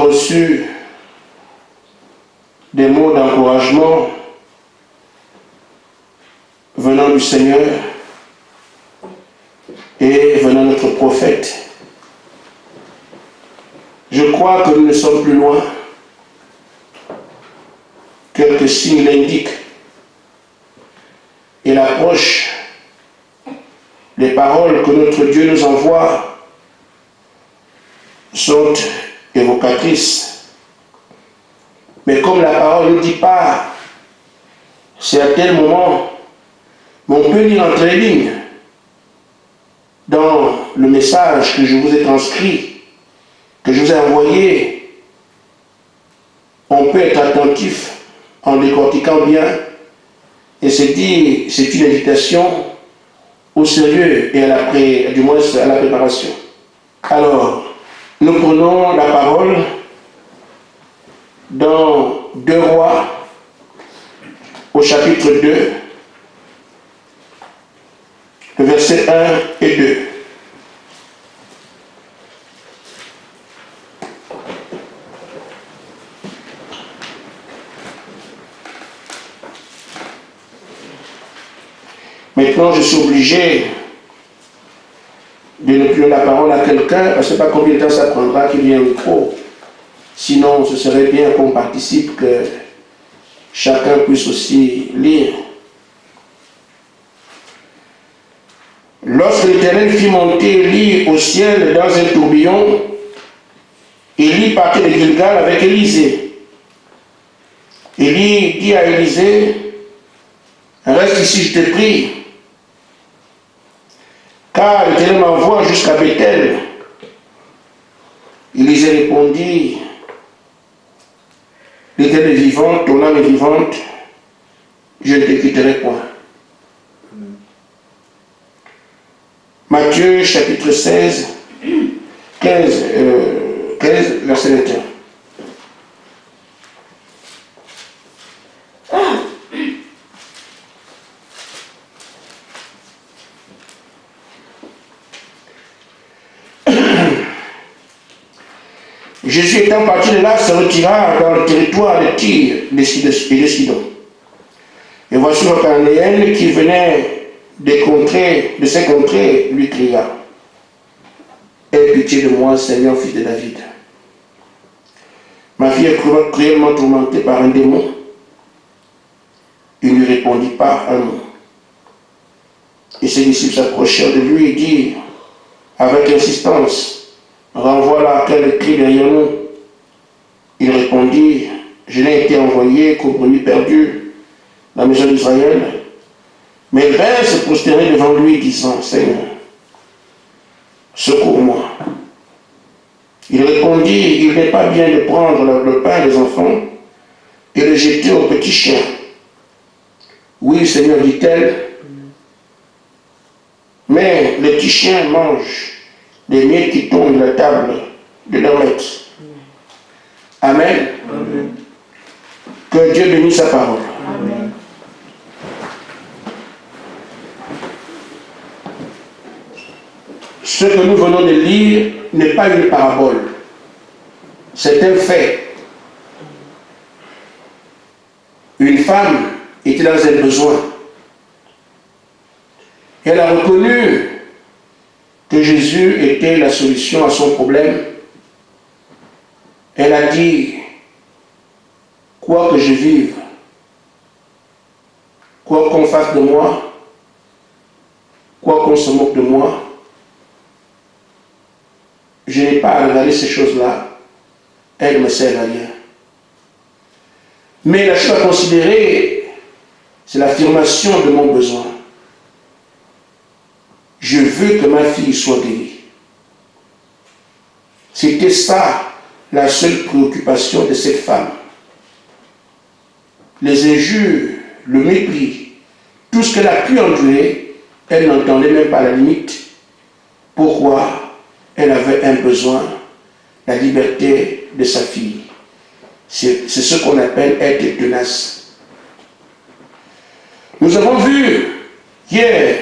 reçu des mots d'encouragement venant du Seigneur et venant de notre prophète. Je crois que nous ne sommes plus loin. Quelques signes l'indiquent. Et l'approche, les paroles que notre Dieu nous envoie sont évocatrices. Mais comme la parole ne dit pas c'est à tel moment, mais on peut lire entre les lignes dans le message que je vous ai transcrit, que je vous ai envoyé. On peut être attentif en décortiquant bien et se dire c'est une invitation au sérieux et du moins à la préparation. Alors, nous prenons la parole dans 2 Rois, au chapitre 2, le verset 1 et 2. Maintenant, je suis obligé de ne plus donner la parole à quelqu'un, parce que je ne sais pas combien de temps ça prendra qu'il y ait un micro. Sinon, ce serait bien qu'on participe, que chacun puisse aussi lire. Lorsque l'Éternel fit monter Élie au ciel dans un tourbillon, Élie partit de Gilgal avec Élisée. Élie dit à Élisée, reste ici, je te prie, car l'Éternel m'envoie jusqu'à Bethel. Élisée répondit, l'Éternel est vivante, ton âme est vivante, je ne te quitterai point. Matthieu chapitre 16, 15, verset 21. Jésus étant parti de là se retira dans le territoire de Tyr et de Sidon. Et voici le Cananéen qui venait de ces contrées lui cria, aie pitié de moi, Seigneur, fils de David. Ma fille est cruellement tourmentée par un démon. Il ne lui répondit pas un mot. Et ses disciples s'approchèrent de lui et dirent avec insistance, renvoie-la, qu'elle crie derrière nous. Il répondit, je n'ai été envoyé qu'aux brebis perdues, la maison d'Israël. Mais il vint se prosterner devant lui, disant, Seigneur, secours-moi. Il répondit, il n'est pas bien de prendre le pain des enfants et le jeter aux petits chiens. Oui, Seigneur, dit-elle, mais les petits chiens mangent les miettes qui tombent de la table de leur maître. Amen. Amen. Que Dieu bénisse sa parole. Amen. Ce que nous venons de lire n'est pas une parabole. C'est un fait. Une femme était dans un besoin. Elle a reconnu que Jésus était la solution à son problème. Elle a dit, quoi que je vive, quoi qu'on fasse de moi, quoi qu'on se moque de moi, je n'ai pas à regarder ces choses-là, elles ne me servent à rien. Mais la chose à considérer, c'est l'affirmation de mon besoin. Je veux que ma fille soit guérie. C'était ça la seule préoccupation de cette femme. Les injures, le mépris, tout ce qu'elle a pu endurer, elle n'entendait même pas la limite. Pourquoi? Elle avait un besoin, la liberté de sa fille. C'est ce qu'on appelle être tenace. Nous avons vu hier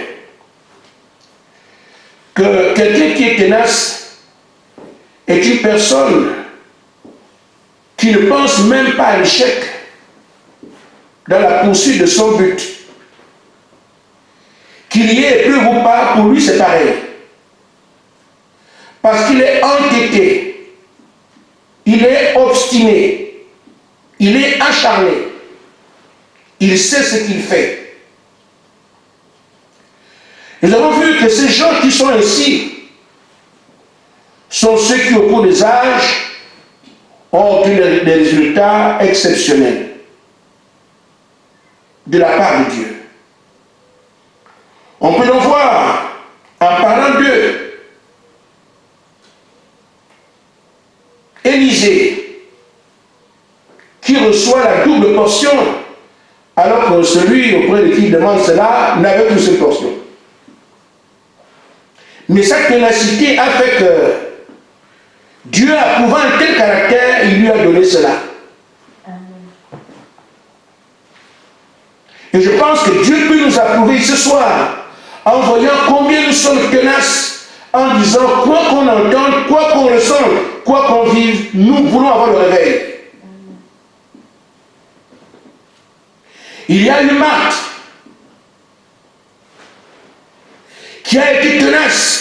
que quelqu'un qui est tenace est une personne qui ne pense même pas à l'échec dans la poursuite de son but. Qu'il y ait pleuve ou pas, pour lui c'est pareil. Parce qu'il est entêté, il est obstiné, il est acharné, il sait ce qu'il fait. Nous avons vu que ces gens qui sont ainsi sont ceux qui, au cours des âges, ont obtenu des résultats exceptionnels de la part de Dieu. On peut donc voir, en parlant d'eux, Élisée, qui reçoit la double portion, alors que celui auprès de qui il demande cela n'avait qu'une seule portion. Mais sa ténacité a fait que Dieu, approuvant un tel caractère, il lui a donné cela. Et je pense que Dieu peut nous approuver ce soir en voyant combien nous sommes tenaces, en disant quoi qu'on entende, quoi qu'on ressente, quoi qu'on vive, nous voulons avoir le réveil. Il y a une Marthe qui a été tenace.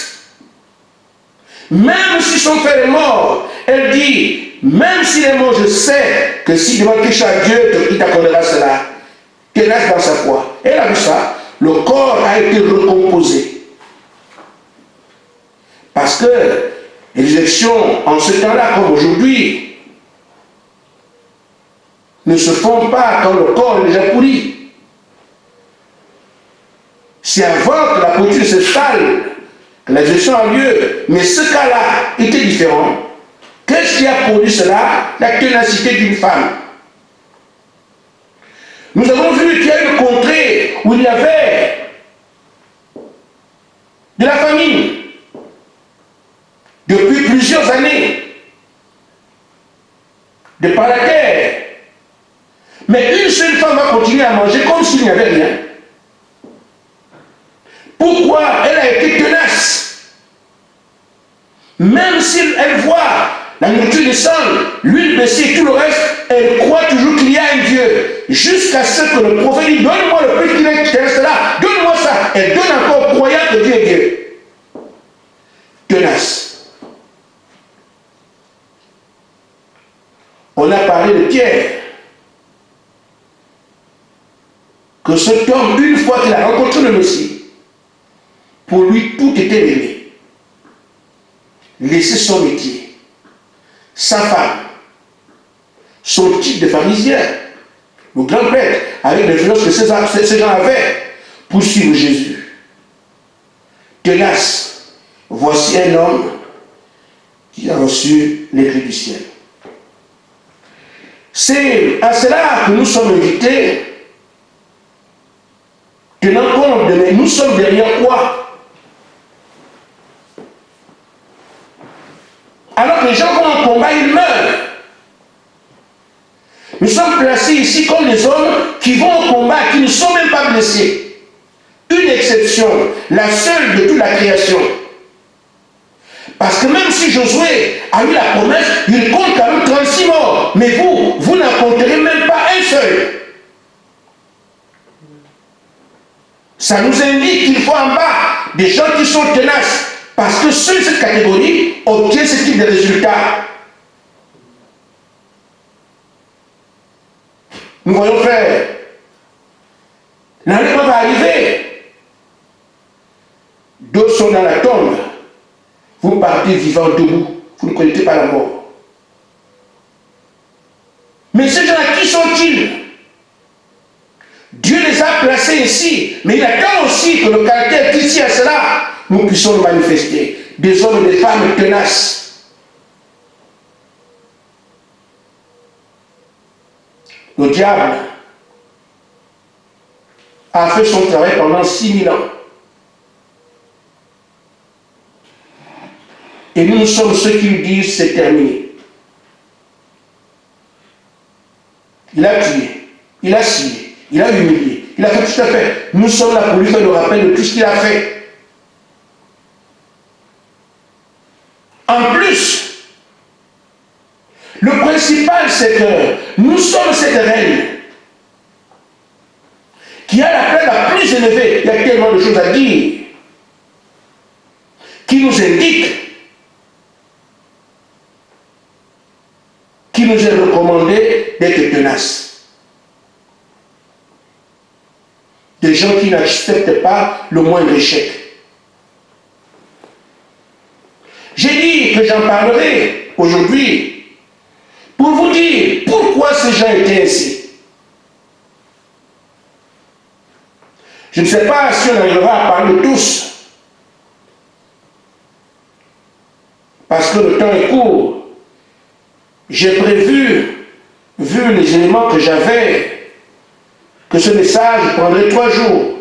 Même si son frère est mort, elle dit, même s'il est mort, je sais que si demande quelque chose à Dieu, il t'accordera cela. Tenace dans sa foi. Elle a vu ça. Le corps a été recomposé. Parce que les élections, en ce temps-là, comme aujourd'hui, ne se font pas quand le corps est déjà pourri. C'est avant que la pourriture s'installe que la gestion a lieu. Mais ce cas-là était différent. Qu'est-ce qui a produit cela? La ténacité d'une femme. Nous avons vu qu'il y a une contrée où il y avait de la famine depuis plusieurs années, de par la terre. Mais une seule femme va continuer à manger comme s'il n'y avait rien. Pourquoi? Elle a été tenace. Même si elle voit la nourriture descendre, l'huile baisser et tout le reste, elle croit toujours qu'il y a un Dieu. Jusqu'à ce que le prophète dit, donne-moi le plus qu'il reste là, donne-moi ça. Elle donne encore croyant que Dieu est Dieu. Tenace. On a parlé de Pierre. Que cet homme, une fois qu'il a rencontré le Messie, pour lui tout était réglé. Laisser son métier, sa femme, son titre de pharisien, le grand prêtre, avec l'influence que ces gens avaient pour suivre Jésus. Tenace, voici un homme qui a reçu les clés du ciel. C'est à cela que nous sommes invités, tenant compte de nous sommes derrière quoi? Alors que les gens vont en combat, ils meurent. Nous sommes placés ici comme des hommes qui vont au combat, qui ne sont même pas blessés. Une exception, la seule de toute la création. Parce que même si Josué a eu la promesse, il compte quand même 36 morts. Mais vous n'en compterez même pas un seul. Ça nous indique qu'il faut en bas des gens qui sont tenaces. Parce que ceux de cette catégorie obtiennent ce type de résultats. Nous voyons frère, l'enlèvement va arriver. D'autres sont dans la tombe. Vous partez vivant debout. Vous ne connaissez pas la mort. Mais ces gens-là, qui sont-ils? Dieu les a placés ici. Mais il attend aussi que le caractère d'ici à cela, nous puissions le manifester. Des hommes et des femmes tenaces. Le diable a fait son travail pendant 6000 ans. Et nous sommes ceux qui lui disent c'est terminé. Il a tué, il a scié, il a humilié, il a fait tout à fait. Nous sommes là pour lui faire le rappel de tout ce qu'il a fait. En plus, le principal, c'est que nous sommes cette reine qui a la place la plus élevée. Il y a tellement de choses à dire qui nous indiquent, qui nous est recommandé d'être tenaces. Des gens qui n'acceptent pas le moindre échec. J'ai dit que j'en parlerai aujourd'hui pour vous dire pourquoi ces gens étaient ainsi. Je ne sais pas si on arrivera à parler de tous, parce que le temps est court. J'ai prévu, vu les éléments que j'avais, que ce message prendrait 3 jours.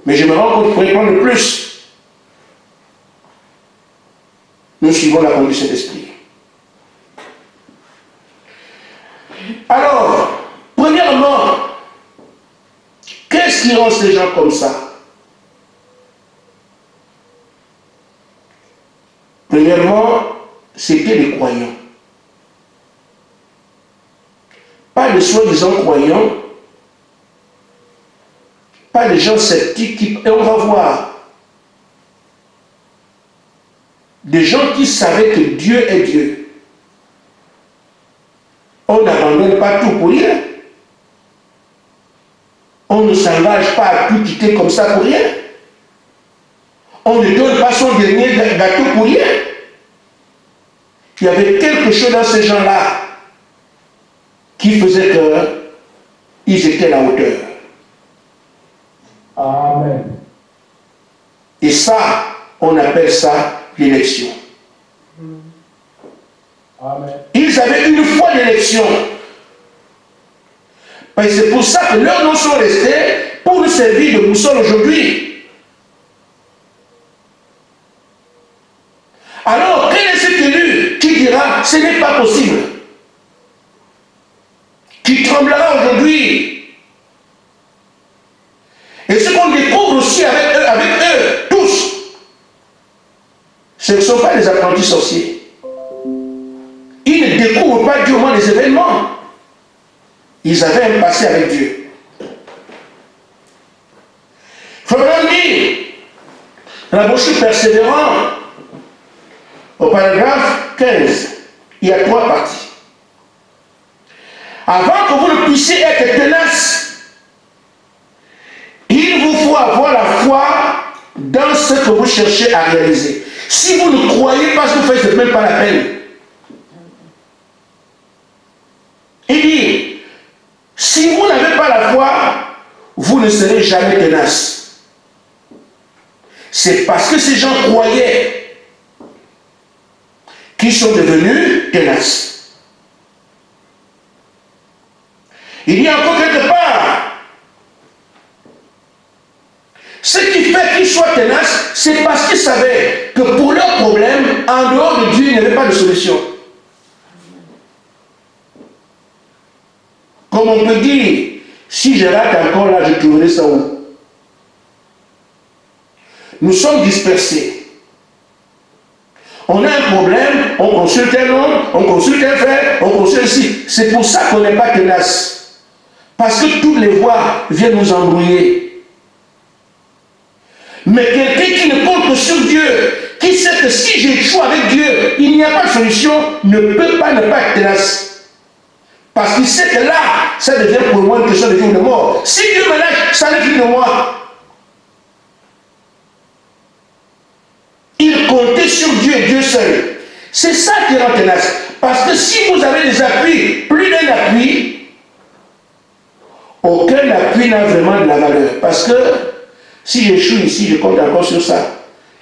Mais je me rends compte qu'il pourrait prendre plus. Nous suivons la conduite de cet esprit. Alors, premièrement, qu'est-ce qui rend ces gens comme ça? Premièrement, c'était les croyants. Pas les soi-disant croyants, pas les gens sceptiques qui... Et on va voir. Des gens qui savaient que Dieu est Dieu. On n'abandonne pas tout pour rien. On ne s'engage pas à tout quitter comme ça pour rien. On ne donne pas son dernier gâteau pour rien. Il y avait quelque chose dans ces gens-là qui faisait qu'ils étaient à la hauteur. Amen. Et ça, on appelle ça l'élection. Amen. Ils avaient une foi d'élection. Et c'est pour ça que leurs noms sont restés pour nous servir de boussole aujourd'hui. Alors, quel est cet élu qui dira ce n'est pas possible? Qui tremblera aujourd'hui? Et ce qu'on découvre aussi avec eux tous, ce ne sont pas les apprentis sorciers. Ils ne découvrent pas Dieu au moins des événements. Ils avaient un passé avec Dieu. Faudra dire, dans la brochure persévérant, au paragraphe 15, il y a 3 parties. Avant que vous ne puissiez être tenace, il vous faut avoir la foi dans ce que vous cherchez à réaliser. Si vous ne croyez pas ce que vous faites, ce n'est même pas la peine. Il dit, si vous n'avez pas la foi, vous ne serez jamais tenace. C'est parce que ces gens croyaient qu'ils sont devenus tenaces. Il y a encore quelque part, ce qui fait qu'ils soient tenaces, c'est parce qu'ils savaient que pour leurs problèmes, en dehors de Dieu, il n'y avait pas de solution. Comme on peut dire, si je rate encore là, je trouverai ça où? Nous sommes dispersés. On a un problème, on consulte un homme, on consulte un frère, on consulte ici. C'est pour ça qu'on n'est pas tenace. Parce que toutes les voies viennent nous embrouiller. Mais quelqu'un qui ne compte que sur Dieu, qui sait que si j'échoue avec Dieu, il n'y a pas de solution, ne peut pas ne pas être tenace. Parce qu'il sait que là, ça devient pour moi une question de vie ou de mort. Si Dieu me lâche, ça n'est plus de moi. Il comptait sur Dieu et Dieu seul. C'est ça qui rend tenace. Parce que si vous avez des appuis, plus d'un appui, aucun appui n'a vraiment de la valeur. Parce que si j'échoue ici, je compte encore sur ça.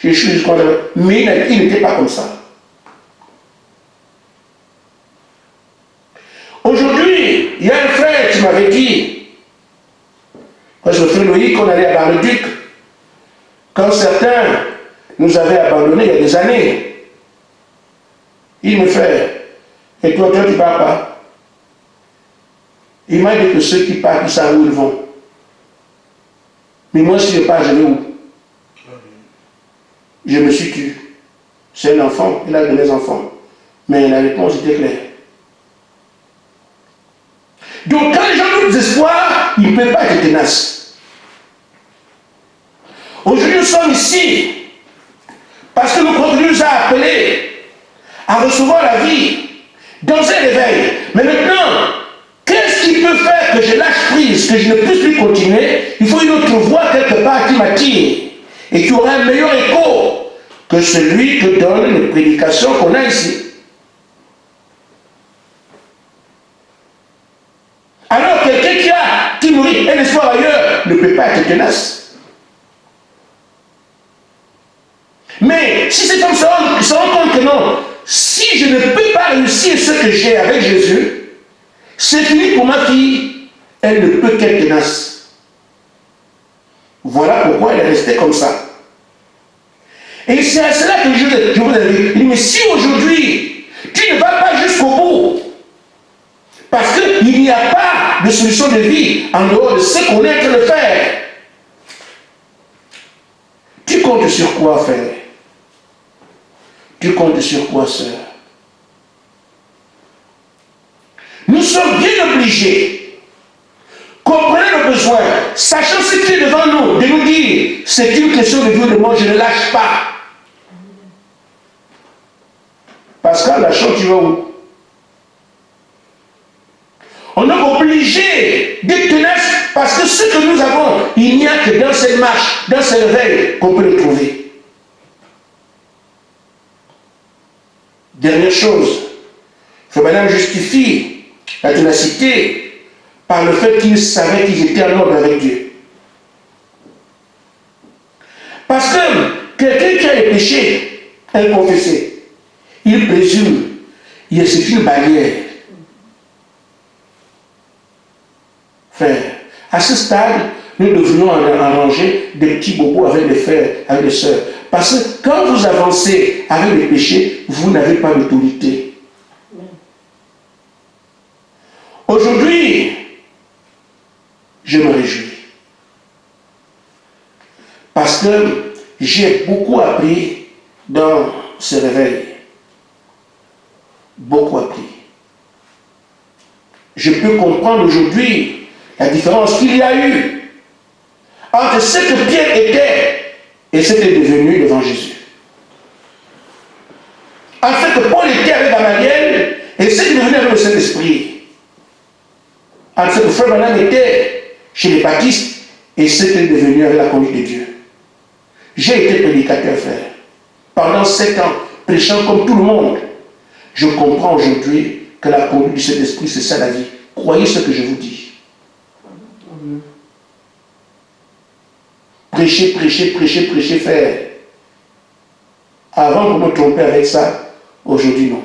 J'échoue, je compte encore. Mais il n'était pas comme ça. Aujourd'hui, il y a un frère qui m'avait dit, quand je me fais Loïc, qu'on allait à Bar-le-Duc, quand certains nous avaient abandonnés il y a des années, il me fait, et toi tu ne pars pas. Il m'a dit que ceux qui partent, ils savent où ils vont. Mais moi, si je pars, je vais où? Je me suis tué. C'est un enfant, il a de mes enfants. Mais la réponse était claire. Donc quand les gens ont d'espoir, ils ne peuvent pas être tenaces. Aujourd'hui, nous sommes ici parce que Dieu nous a appelés à recevoir la vie dans un réveil. Mais maintenant, qu'est-ce qui peut faire que je lâche prise, que je ne puisse plus continuer? Il faut une autre voix quelque part qui m'attire et qui aura un meilleur écho que celui que donnent les prédications qu'on a ici. Alors quelqu'un qui nourrit un espoir ailleurs ne peut pas être tenace. Mais si cet homme se rend compte que non, si je ne peux pas réussir ce que j'ai avec Jésus, c'est fini pour ma fille, elle ne peut qu'être tenace. Voilà pourquoi elle est restée comme ça. Et c'est à cela que je vous invite. Mais si aujourd'hui, tu ne vas pas jusqu'au bout, parce qu'il n'y a pas de solution de vie en dehors de ce qu'on est en train de faire, tu comptes sur quoi, frère? Tu comptes sur quoi, sœur? Nous sommes bien obligés, comprenez nos besoins, sachant ce qui est devant nous, de nous dire, c'est une question de vie ou de mort, je ne lâche pas. Parce qu'en lâchant, tu vas où? On est obligé d'être tenace parce que ce que nous avons, il n'y a que dans cette marche, dans ce réveil qu'on peut le trouver. Dernière chose, Frère Branham justifie la ténacité par le fait qu'ils savaient qu'ils étaient en ordre avec Dieu. Parce que quelqu'un qui a les péchés inconfessés, il présume, c'est une barrière. Frère, à ce stade, nous devrions arranger des petits bobos avec les frères, avec les sœurs. Parce que quand vous avancez avec les péchés, vous n'avez pas d'autorité. Aujourd'hui, je me réjouis. Parce que j'ai beaucoup appris dans ce réveil. Beaucoup appris. Je peux comprendre aujourd'hui la différence qu'il y a eu entre ce que Pierre était et ce qu'il est devenu devant Jésus. En fait, que Paul était avec Gamaliel et ce qu'il est devenu avec le Saint-Esprit. En fait, que Frère Branham était chez les baptistes et ce qu'il est devenu avec la conduite de Dieu. J'ai été prédicateur, frère. Pendant 7 ans, prêchant comme tout le monde. Je comprends aujourd'hui que la conduite du Saint-Esprit, c'est ça la vie. Croyez ce que je vous dis. Prêcher, prêcher, prêcher, prêcher, faire. Avant de me tromper avec ça, aujourd'hui non.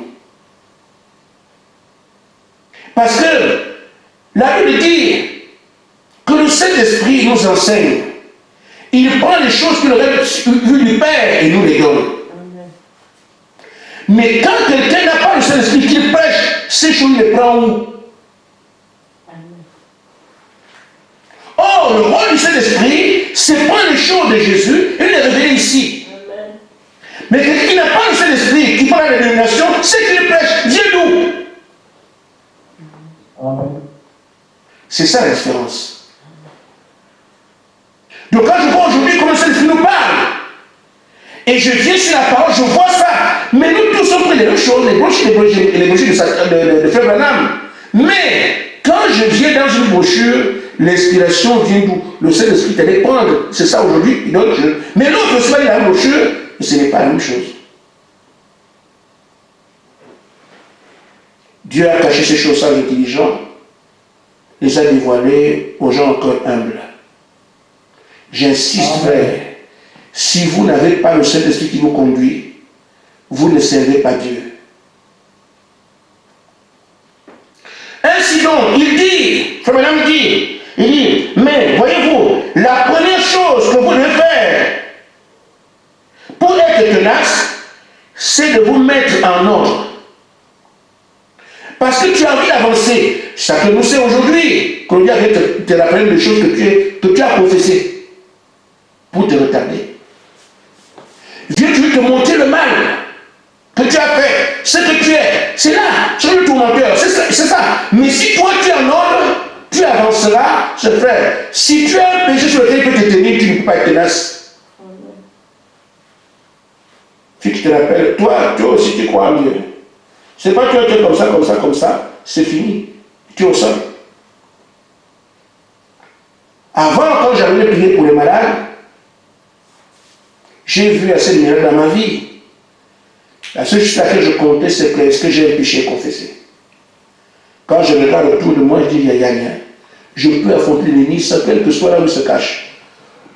Parce que la Bible dit que le Saint-Esprit nous enseigne. Il prend les choses qu'il aurait vues du Père et nous les donne. Mais quand quelqu'un n'a pas le Saint-Esprit qu'il prêche, ces choses il les prend où? Or, le rôle du Saint-Esprit, c'est prendre les choses de Jésus et les révéler ici. Amen. Mais quelqu'un qui n'a pas le Saint-Esprit, qui prend la dénomination, c'est qu'il prêche. Viens d'où? C'est ça la différence. Donc quand je vois aujourd'hui comment le Saint-Esprit nous parle, et je viens sur la parole, je vois ça. Mais nous tous sommes pris les mêmes choses, les brochures de Frère Branham. Mais quand je viens dans une brochure, l'inspiration vient d'où? Le Saint-Esprit allait prendre. C'est ça aujourd'hui, il donne. Mais l'autre soit dans la brochure, ce n'est pas la même chose. Dieu a caché ces choses aux intelligents, les a dévoilées aux gens encore humbles. J'insiste, frère, si vous n'avez pas le Saint-Esprit qui vous conduit, vous ne servez pas Dieu. Ainsi donc, il dit, Frère Branham dit, il dit, mais voyez-vous, la première chose que vous devez faire pour être tenace, c'est de vous mettre en ordre. Parce que tu as envie d'avancer. Chacun nous sait aujourd'hui qu'on vient te rappeler des choses que tu as professées pour te retarder. Dieu, tu veux te montrer le mal que tu as fait, ce que tu es. c'est là, c'est le tourmenteur, c'est ça. Mais si toi tu es en ordre, tu avanceras, ce frère. Si tu as un péché sur lequel il peut te tenir, tu ne peux pas être tenace. Si tu te rappelles, toi aussi tu crois en Dieu. C'est pas que tu es comme ça, c'est fini. Tu es au sol. Avant, quand j'avais prié pour les malades, j'ai vu assez de miracles dans ma vie. La seule chose à laquelle je comptais, c'est que est-ce que j'ai un péché confessé. Quand je regarde autour de moi, je dis, il n'y a rien. Je peux affronter l'ennemi sans quel que soit là où il se cache.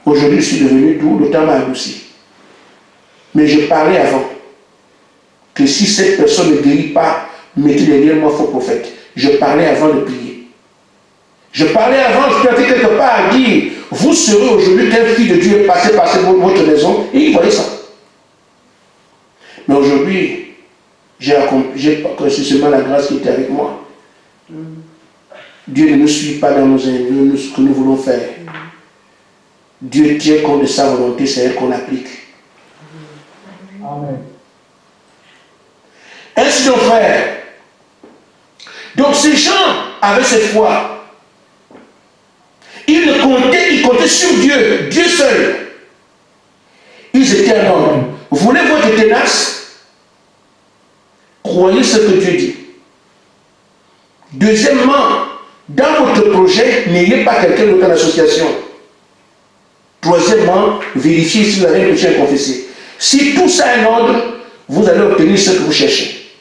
Aujourd'hui, je suis devenu doux, le temps m'a adouci. Mais je parlais avant que si cette personne ne guérit pas, mettez derrière moi faux prophète. Je parlais avant de prier. Je parlais avant, je plantais quelque part à dire, vous serez aujourd'hui qu'un fils de Dieu est passé par votre maison, et il voyait ça. Mais aujourd'hui, j'ai reçu seulement la grâce qui était avec moi. Dieu ne nous suit pas dans ce que nous voulons faire. Dieu tient compte de sa volonté, c'est elle qu'on applique. Amen. Ainsi donc, frère. Donc ces gens avaient cette foi. Ils comptaient sur Dieu, Dieu seul. Ils étaient en ordre. Voulez-vous être tenace? Croyez ce que Dieu dit. Deuxièmement, dans votre projet, n'ayez pas quelqu'un d'autre en association. Troisièmement, vérifiez si vous avez un péché à confesser. Si tout ça est en ordre, vous allez obtenir ce que vous cherchez.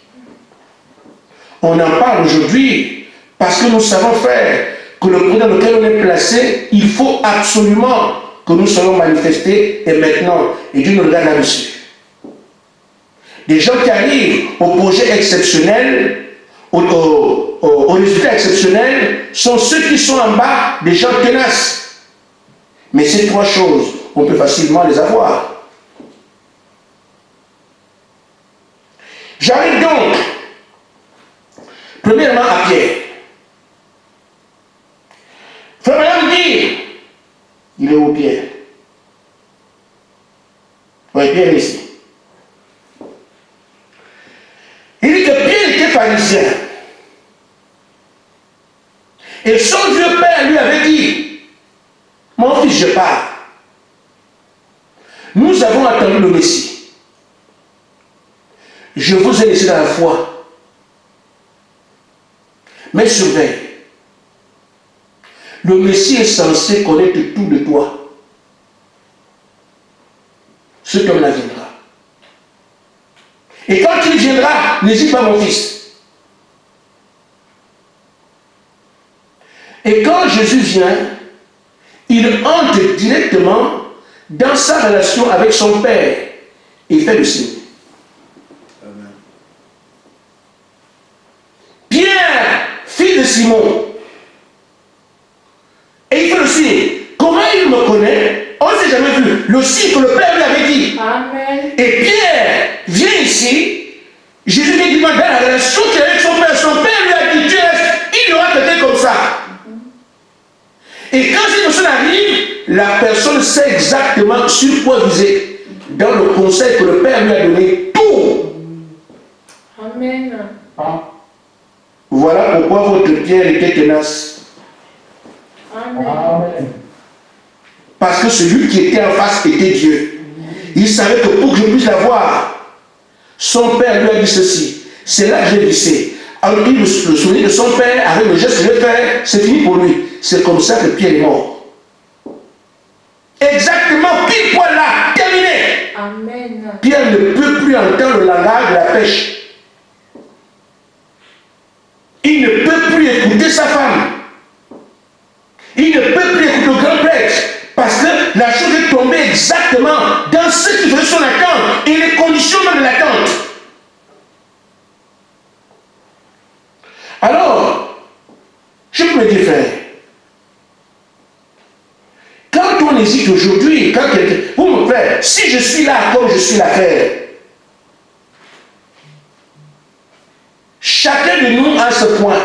On en parle aujourd'hui parce que nous savons faire que le projet dans lequel on est placé, il faut absolument que nous soyons manifestés et maintenant. Et Dieu nous regarde là-dessus. Des gens qui arrivent au projet exceptionnel, au résultat exceptionnel, sont ceux qui sont en bas des gens tenaces. Mais ces trois choses, on peut facilement les avoir. J'arrive donc, premièrement, à Pierre. Frère Madame dit, il est où Pierre? Oui, Pierre est ici. Il dit que Pierre était pharisien. Et son vieux père lui avait dit, mon fils, je pars. Nous avons attendu le Messie. Je vous ai laissé dans la foi. Mais surveille. Le Messie est censé connaître tout de toi. Cet homme-là viendra. Et quand il viendra, n'hésite pas mon fils. Et quand Jésus vient, il entre directement dans sa relation avec son Père et fait le signe. Amen. Pierre, fils de Simon, et il fait le signe. Comment il me connaît? On ne s'est jamais vu. Le signe que le Père lui avait dit. Amen. Et Pierre vient ici. Jésus lui dit dans la relation qu'il a avec son Père lui a dit, tu restes, il y aura quelqu'un comme ça. Et quand cette personne arrive, la personne sait exactement sur quoi viser. Dans le conseil que le Père lui a donné, tout. Amen. Voilà pourquoi votre Pierre était tenace. Amen. Parce que celui qui était en face était Dieu. Il savait que pour que je puisse l'avoir, son Père lui a dit ceci. C'est là que j'ai vissé. Alors il le souvenir de son Père, avec le geste que je vais faire, c'est fini pour lui. C'est comme ça que Pierre est mort. Exactement, pile poil là, terminé. Amen. Pierre ne peut plus entendre le langage de la pêche. Il ne peut plus écouter sa femme. Il ne peut plus écouter le grand prêtre. Parce que la chose est tombée exactement dans ce qui faisait son attente et les conditions même de l'attente. Alors, je peux me dire, frère, quand on hésite aujourd'hui, quand quelqu'un, vous mon frère, si je suis là comme je suis là, frère, chacun de nous a ce point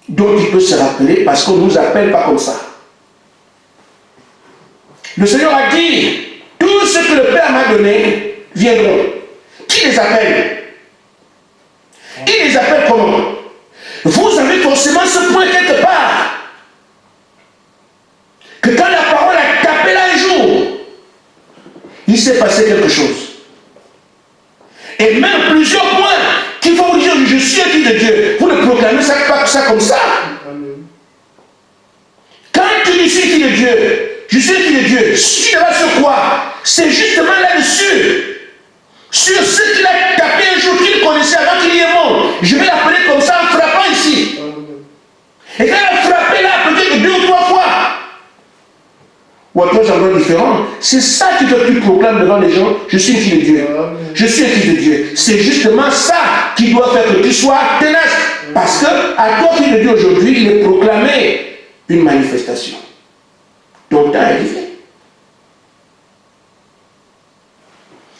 dont il peut se rappeler parce qu'on ne nous appelle pas comme ça. Le Seigneur a dit, tout ce que le Père m'a donné viendront. Qui les appelle? Il les appelle comment? Vous avez forcément ce point quelque part. Que quand la parole a tapé là un jour, il s'est passé quelque chose. Et même plusieurs points qu'il faut vous dire, je suis un fils de Dieu. Vous ne proclamez ça, pas ça comme ça. Quand tu dis je suis un fils de Dieu, je suis un fils de Dieu, tu ne vas sur quoi? C'est justement là-dessus. Sur ce qu'il a tapé un jour qu'il connaissait avant qu'il y ait monde. Je vais l'appeler comme ça en frappant ici. Et quand il a frappé là, peut-être 2 ou 3 fois, ou à 3 endroits différents, c'est ça que toi tu proclames devant les gens, je suis un fils de Dieu. Je suis un fils de Dieu. C'est justement ça qui doit faire que tu sois tenace. Parce que à toi, fils de Dieu, aujourd'hui, il est proclamé une manifestation. Ton temps est arrivé.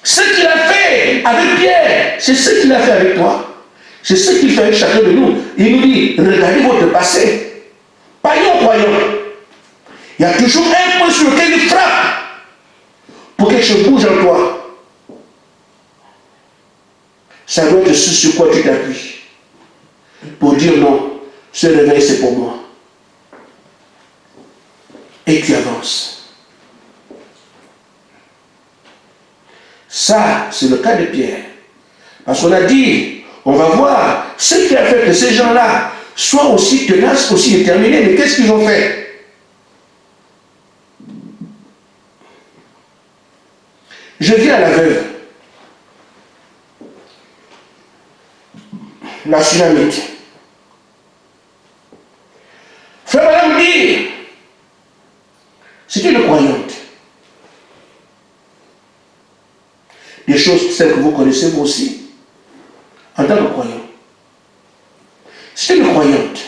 Ce qu'il a fait avec Pierre, c'est ce qu'il a fait avec toi. C'est ce qu'il fait avec chacun de nous. Il nous dit, regardez votre passé. Païen croyant. Il y a toujours un point sur lequel il frappe pour que quelque chose bouge en toi. Ça doit être ce sur quoi tu t'appuies. Pour dire non, ce réveil c'est pour moi. Et tu avances. Ça, c'est le cas de Pierre. Parce qu'on a dit, on va voir ce qui a fait que ces gens-là soient aussi tenaces, aussi déterminés. Mais qu'est-ce qu'ils ont fait? Je viens à la veuve, la Sunamite. Frère Madame dit, c'est une croyante. Des choses celles que vous connaissez vous aussi, en tant que croyant. C'est une croyante.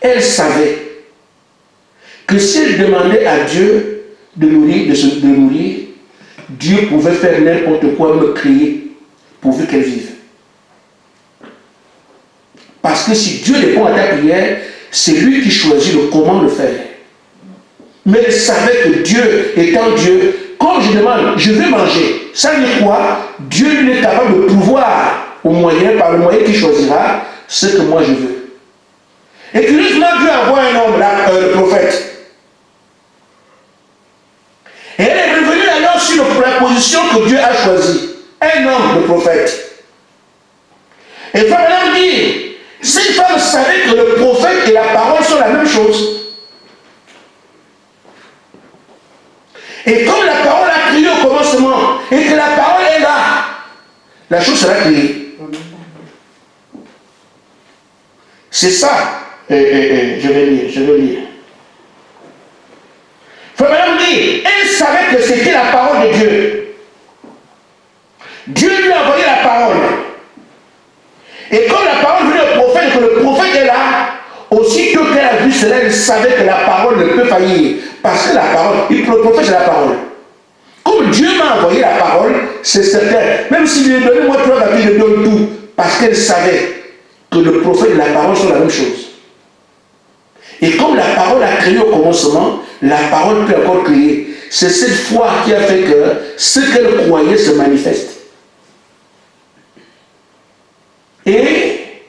Elle savait que si elle demandait à Dieu de nourrir, Dieu pouvait faire n'importe quoi, me créer, pourvu qu'elle vive. Parce que si Dieu répond à ta prière, c'est lui qui choisit le comment le faire. Mais elle savait que Dieu, étant Dieu, quand je demande, je veux manger, ça veut dire quoi? Dieu lui est capable de pouvoir, par le moyen qu'il choisira, ce que moi je veux. Et curieusement, Dieu envoie un homme, le prophète. Et elle est revenue alors sur la position que Dieu a choisie. Un homme, le prophète. Et frère Madame dit, cette femme savait que le prophète et la parole sont la même chose. Et comme la parole a crié au commencement, et que la parole est là, la chose sera créée. C'est ça. Je vais lire. Frère Madame dit, elle savait que c'était la parole de Dieu. Dieu lui a envoyé la parole. Et comme la parole venait au prophète, que le prophète est là, aussitôt qu'elle a vu cela, elle savait que la parole ne peut faillir. Parce que la parole, le prophète c'est la parole. Comme Dieu m'a envoyé la parole, c'est certain. Même s'il lui a donné moi 3 papiers, il lui donne tout. Parce qu'elle savait que le prophète et la parole sont la même chose. Et comme la parole a créé au commencement, la parole peut encore créer. C'est cette foi qui a fait que ce qu'elle croyait se manifeste. Et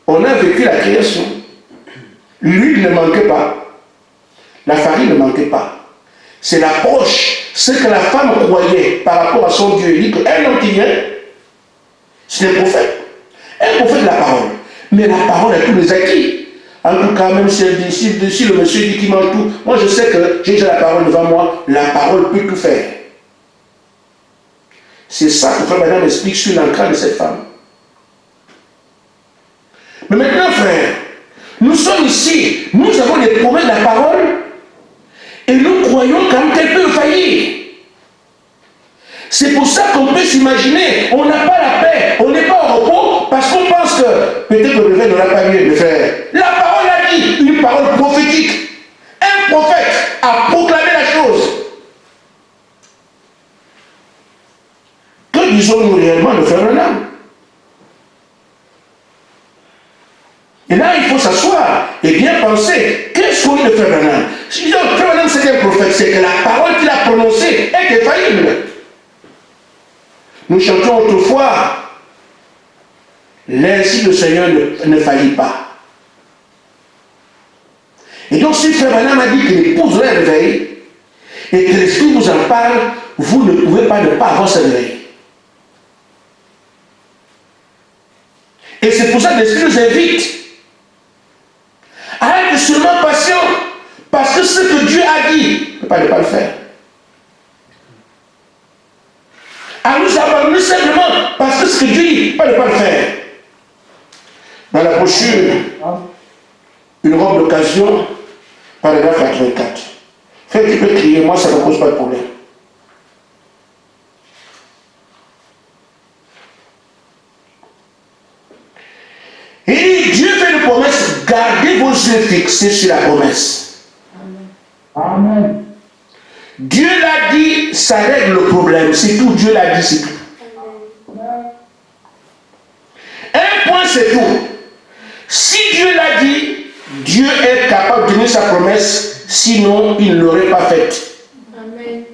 on a vécu la création. L'huile ne manquait pas. La farine ne manquait pas. C'est l'approche, ce que la femme croyait par rapport à son Dieu. Il dit qu'un homme qui vient, c'est un prophète. Un prophète de la parole. Mais la parole a tous les acquis. En tout cas, même si le monsieur dit qu'il mange tout, moi je sais que j'ai déjà la parole devant moi, la parole peut tout faire. C'est ça que frère Madame explique sur l'encre de cette femme. Mais maintenant, frère, nous sommes ici, nous avons les promesses de la parole, et nous croyons quand même qu'elle peut faillir. C'est pour ça qu'on peut s'imaginer, on n'a pas la paix, on n'est pas au repos, parce qu'on pense que peut-être le réveil n'aura pas mieux de faire. La parole a dit, une parole prophétique. Un prophète a proclamé la chose. Que disons-nous réellement de frère Branham? Et là, il faut s'asseoir et bien penser. Qu'est-ce qu'on dit de frère Branham? Si disons, frère Branham c'est un prophète, c'est que la parole qu'il a prononcée est infaillible. Nous chantions autrefois L'ainsi le Seigneur ne faillit pas. Et donc, si Frère Branham a dit que l'épouse doit réveiller et que l'Esprit vous en parle, vous ne pouvez pas ne pas avoir ce réveil. Et c'est pour ça que l'Esprit nous invite à être seulement patient, parce que ce que Dieu a dit, ne peut pas le faire. À nous abandonner simplement parce que ce que Dieu dit, ne peut pas le faire. Dans la brochure, une robe d'occasion, paragraphe 84. Frère, tu peux crier, moi ça ne me pose pas de problème. Il dit, Dieu fait une promesse, gardez vos yeux fixés sur la promesse. Amen. Dieu l'a dit, ça règle le problème, c'est tout, Dieu l'a dit, c'est tout. Un point, c'est tout. Si Dieu l'a dit, Dieu est capable de tenir sa promesse, sinon il ne l'aurait pas faite. Amen.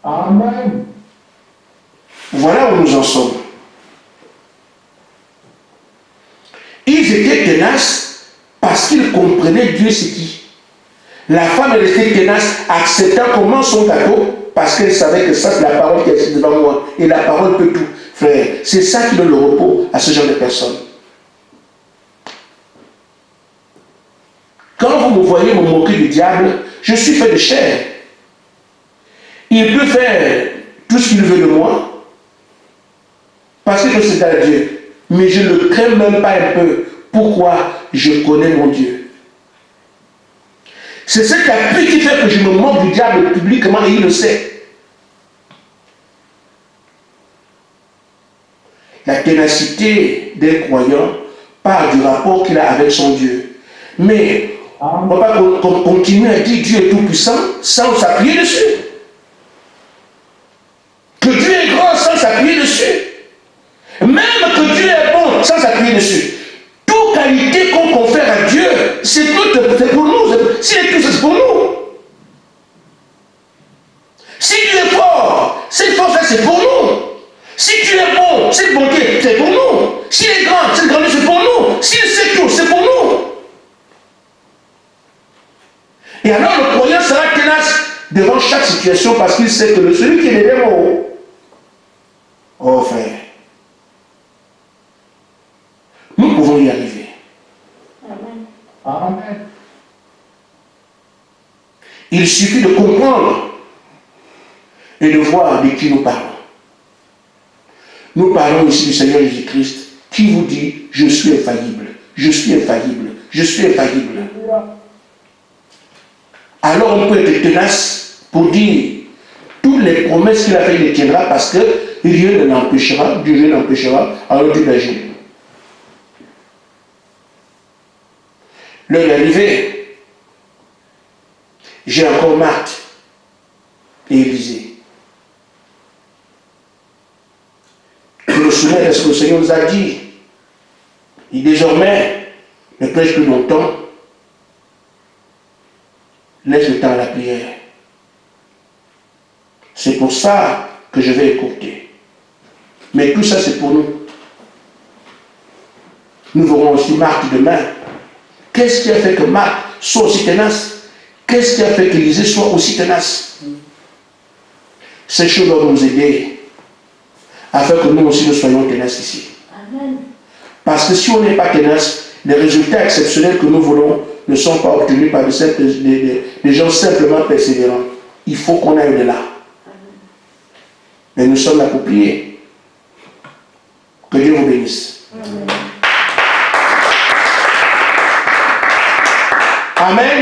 Amen. Voilà où nous en sommes. Ils étaient tenaces parce qu'ils comprenaient Dieu c'est qui. La femme est restée tenace, acceptant comment son gâteau, parce qu'elle savait que ça c'est la parole qui est devant moi. Et la parole peut tout. Frère, c'est ça qui donne le repos à ce genre de personnes. Quand vous me voyez me moquer du diable, je suis fait de chair. Il peut faire tout ce qu'il veut de moi, parce que c'est à Dieu. Mais je ne le crains même pas un peu. Pourquoi? Je connais mon Dieu. C'est cet appui qui fait que je me moque du diable publiquement et il le sait. La ténacité d'un croyant part du rapport qu'il a avec son Dieu. Mais on ne peut pas continuer à dire Dieu est tout puissant sans s'appuyer dessus. Que Dieu est grand sans s'appuyer dessus. Même que Dieu est bon sans s'appuyer dessus. Toute qualité qu'on confère à Dieu, c'est pour nous. S'il est tout, c'est pour nous. Si Dieu est fort, cette force-là, c'est pour nous. Si Dieu est bon, cette bonté, c'est pour nous. S'il est grand, cette grandeur, c'est pour nous. S'il sait tout, c'est pour nous. Et alors le croyant sera tenace devant chaque situation parce qu'il sait que celui qui est derrière moi, oh frère, nous pouvons y arriver. Amen. Amen. Il suffit de comprendre et de voir de qui nous parlons. Nous parlons ici du Seigneur Jésus-Christ qui vous dit « Je suis infaillible, je suis infaillible, je suis infaillible ». Alors on peut être tenace pour dire toutes les promesses qu'il a fait, il les tiendra parce que rien ne l'empêchera, Dieu ne l'empêchera, alors Dieu d'agir. L'heure est arrivée. J'ai encore Marthe et Élisée. Je me souviens de ce que le Seigneur nous a dit. Et désormais, ne prêche plus longtemps. Laisse le temps à la prière. C'est pour ça que je vais écouter. Mais tout ça, c'est pour nous. Nous verrons aussi Marthe demain. Qu'est-ce qui a fait que Marthe soit aussi tenace? Qu'est-ce qui a fait qu'Élisée soit aussi tenace? Ces choses doivent nous aider afin que nous aussi nous soyons tenaces ici. Amen. Parce que si on n'est pas tenace, les résultats exceptionnels que nous voulons ne sont pas obtenus par des gens simplement persévérants. Il faut qu'on aille de là. Mais nous sommes là pour prier. Que Dieu vous bénisse. Amen. Amen.